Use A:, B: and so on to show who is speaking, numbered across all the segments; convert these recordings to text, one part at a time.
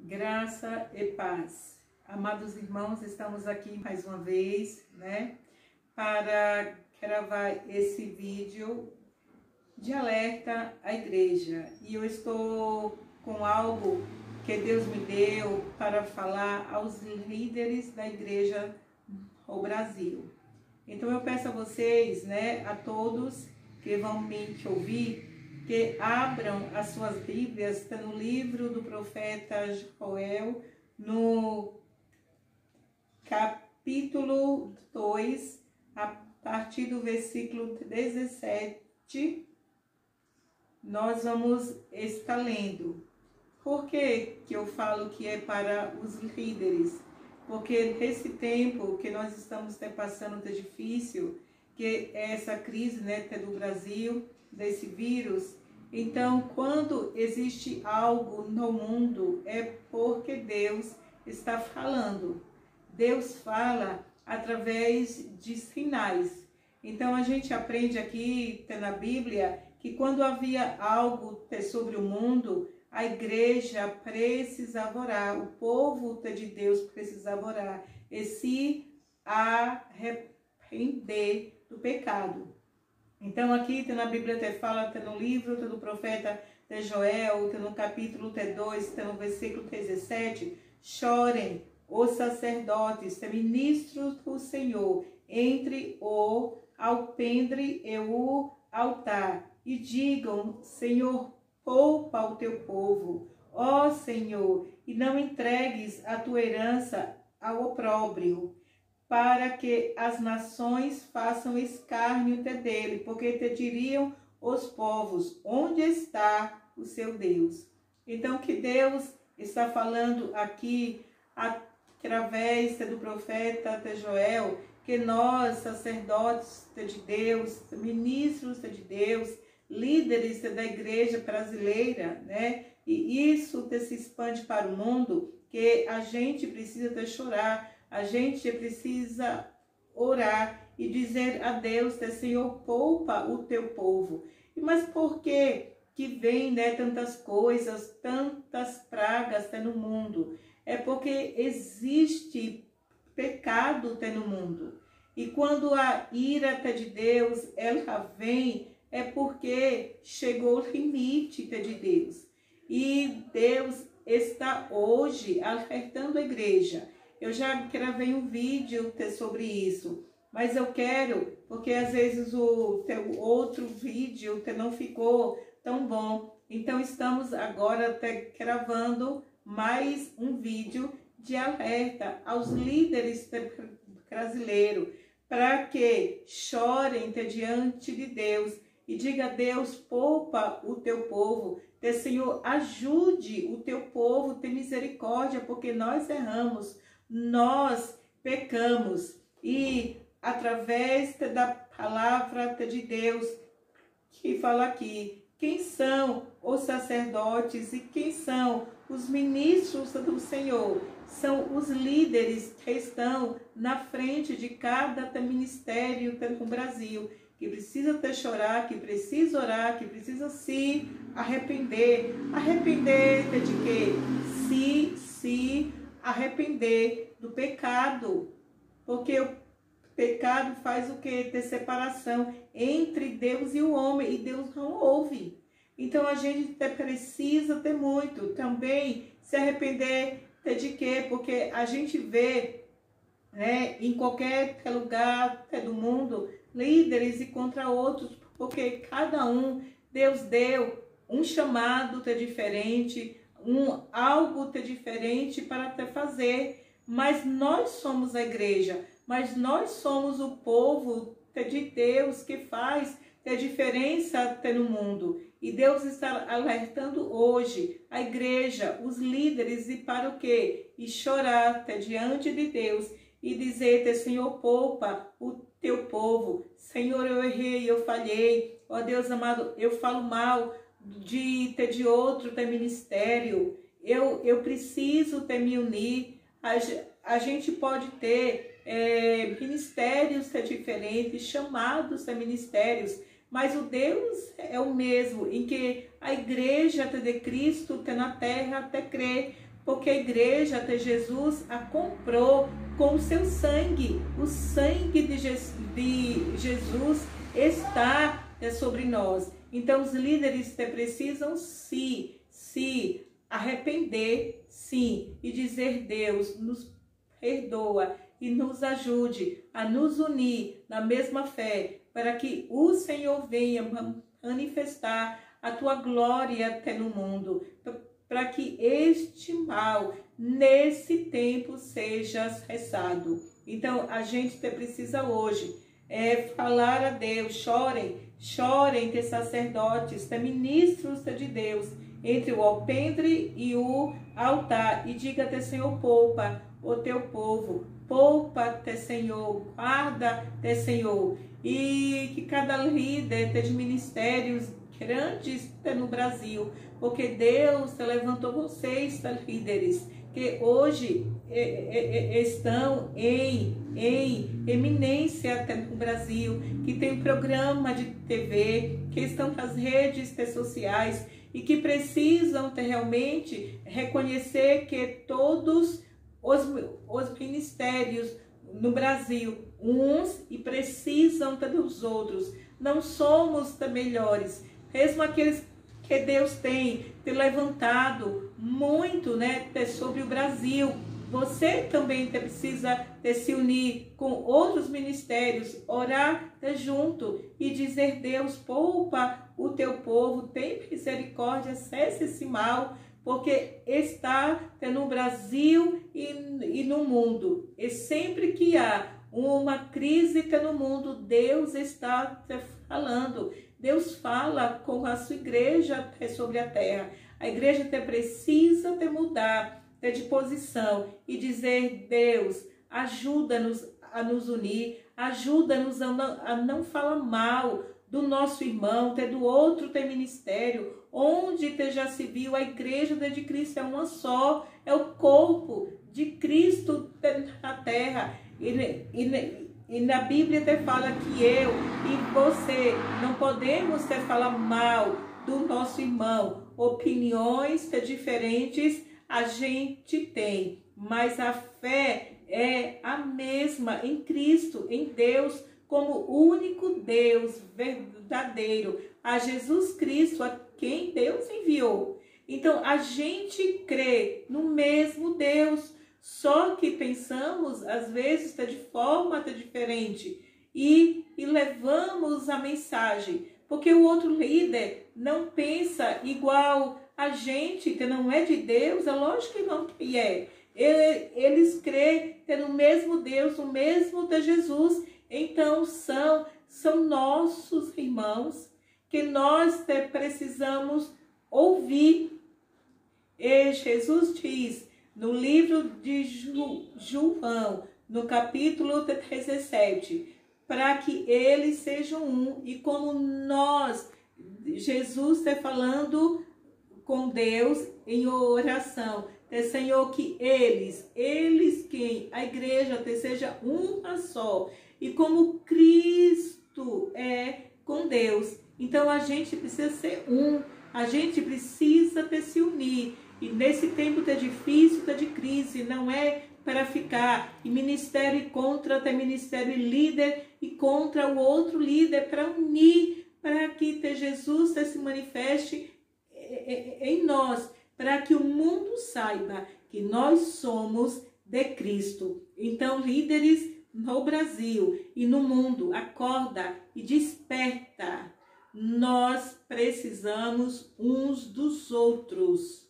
A: Graça e paz. Amados irmãos, estamos aqui mais uma vez, para gravar esse vídeo de alerta à igreja. E eu estou com algo que Deus me deu para falar aos líderes da igreja no Brasil. Então eu peço a vocês, a todos que vão me ouvir, que abram as suas Bíblias no livro do profeta Joel, no capítulo 2, a partir do versículo 17, nós vamos estar lendo. Por que eu falo que é para os líderes? Porque nesse tempo que nós estamos passando de difícil, que é essa crise do Brasil, desse vírus. Então, quando existe algo no mundo, é porque Deus está falando. Deus fala através de sinais. Então, a gente aprende aqui na Bíblia que quando havia algo sobre o mundo, a igreja precisava orar, o povo de Deus precisava orar e se arrepender do pecado. Então aqui na Bíblia fala, no livro do profeta de Joel, no capítulo 2, no versículo 17, chorem os sacerdotes, ministros do Senhor, entre o alpendre e o altar, e digam, Senhor, poupa o teu povo, ó Senhor, e não entregues a tua herança ao opróbrio, para que as nações façam escárnio dele, porque te diriam os povos, onde está o seu Deus? Então, que Deus está falando aqui, através do profeta de Joel, que nós, sacerdotes de Deus, ministros de Deus, líderes da igreja brasileira, e isso se expande para o mundo, que a gente precisa chorar, a gente precisa orar e dizer a Deus, Senhor, poupa o teu povo. Mas por que vem tantas coisas, tantas pragas no mundo? É porque existe pecado no mundo. E quando a ira de Deus, ela vem, é porque chegou o limite de Deus. E Deus está hoje alertando a igreja. Eu já gravei um vídeo sobre isso, mas eu quero, porque às vezes o teu outro vídeo não ficou tão bom. Então estamos agora gravando mais um vídeo de alerta aos líderes brasileiros, para que chorem diante de Deus e diga, Deus, poupa o teu povo, Senhor, ajude o teu povo, tem misericórdia, porque nós erramos, nós pecamos. E através da palavra de Deus, que fala aqui, quem são os sacerdotes e quem são os ministros do Senhor? São os líderes que estão na frente de cada ministério no Brasil, que precisa chorar, que precisa orar, que precisa se arrepender. Arrepender de quê? Se arrepender do pecado, porque o pecado faz o quê? Ter separação entre Deus e o homem, e Deus não ouve. Então a gente precisa ter muito também se arrepender de quê? Porque a gente vê em qualquer lugar do mundo líderes e contra outros, porque cada um, Deus deu um chamado diferente, algo diferente para fazer, mas nós somos a igreja, mas nós somos o povo de Deus que faz a diferença no mundo. E Deus está alertando hoje a igreja, os líderes, e para o quê? E chorar diante de Deus e dizer, Senhor, poupa o teu povo. Senhor, eu errei, eu falhei. Ó Deus amado, eu falo mal de outro ministério. Eu preciso me unir. A gente pode ter ministérios diferentes, chamados a ministérios, mas o Deus é o mesmo, em que a igreja de Cristo na terra até crê, porque a igreja até Jesus a comprou com o seu sangue. O sangue de Jesus está sobre nós. Então os líderes precisam se arrepender, sim, e dizer: Deus, nos perdoa e nos ajude a nos unir na mesma fé, para que o Senhor venha manifestar a tua glória até no mundo, para que este mal nesse tempo seja cessado. Então a gente precisa hoje falar a Deus. Chorem ter sacerdotes, ter ministros de Deus entre o alpendre e o altar, e diga-te: Senhor, poupa o teu povo, poupa-te, Senhor, guarda-te, Senhor. E que cada líder de ministérios grandes no Brasil, porque Deus levantou vocês, líderes, que hoje estão em eminência até no Brasil, que tem programa de TV, que estão nas redes sociais e que precisam realmente reconhecer que todos os ministérios no Brasil, uns e precisam dos outros. Não somos melhores, mesmo aqueles que Deus tem levantado muito, sobre o Brasil. Você também precisa se unir com outros ministérios, orar junto e dizer: Deus, poupa o teu povo, tem misericórdia, cesse esse mal, porque está no Brasil e no mundo. E sempre que há uma crise no mundo, Deus está falando. Deus fala com a sua igreja sobre a terra. A igreja precisa mudar de posição e dizer: Deus, ajuda-nos a nos unir, ajuda-nos a não falar mal do nosso irmão, do outro ministério, onde já se viu. A igreja de Cristo é uma só, é o corpo de Cristo na terra. E na Bíblia fala que eu e você não podemos falar mal do nosso irmão. Opiniões diferentes a gente tem, mas a fé é a mesma em Cristo, em Deus, como único Deus verdadeiro, a Jesus Cristo, a quem Deus enviou. Então a gente crê no mesmo Deus, só que pensamos às vezes de forma diferente e levamos a mensagem, porque o outro líder não pensa igual a gente, que não é de Deus. É lógico que não é. Eles creem no mesmo Deus, no mesmo de Jesus. Então são nossos irmãos que nós precisamos ouvir. E Jesus diz no livro de João, no capítulo 17, para que eles sejam um. E como nós, Jesus está falando com Deus em oração, Senhor, que eles quem? A igreja seja uma só. E como Cristo é com Deus, então a gente precisa ser um, a gente precisa se unir. E nesse tempo difícil, de crise, não é para ficar em ministério e contra, ministério e líder e contra o outro líder, para unir, para que Jesus se manifeste em nós, para que o mundo saiba que nós somos de Cristo. Então, líderes no Brasil e no mundo, acorda e desperta. Nós precisamos uns dos outros.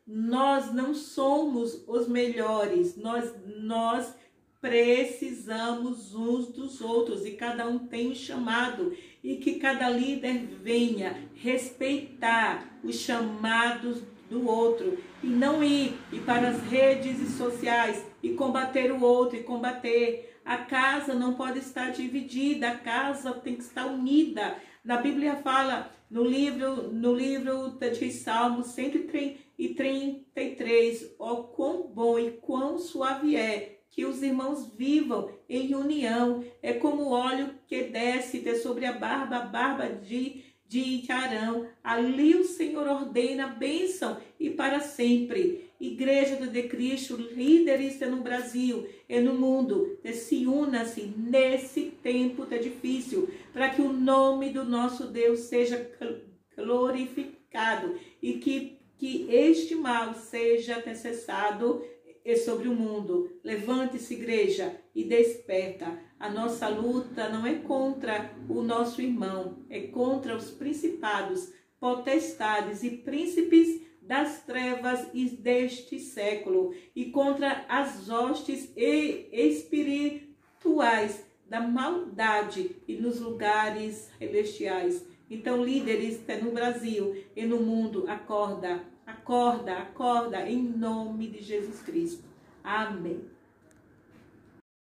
A: Nós não somos os melhores, nós precisamos uns dos outros, e cada um tem um chamado, e que cada líder venha respeitar os chamados do outro, e não ir para as redes sociais e combater o outro, e combater. A casa não pode estar dividida, a casa tem que estar unida. Na Bíblia fala, no livro de Salmos 133, ó, quão bom e quão suave é que os irmãos vivam em união. É como o óleo que desce sobre a barba de de Arão. Ali o Senhor ordena a bênção e para sempre. Igreja de Cristo, líderes no Brasil e no mundo, se una-se nesse tempo tão difícil, para que o nome do nosso Deus seja glorificado e que este mal seja cessado sobre o mundo. Levante-se, igreja, e desperta. A nossa luta não é contra o nosso irmão, é contra os principados, potestades e príncipes das trevas deste século e contra as hostes espirituais da maldade e nos lugares celestiais. Então, líderes no Brasil e no mundo, acorda, acorda, acorda, em nome de Jesus Cristo. Amém.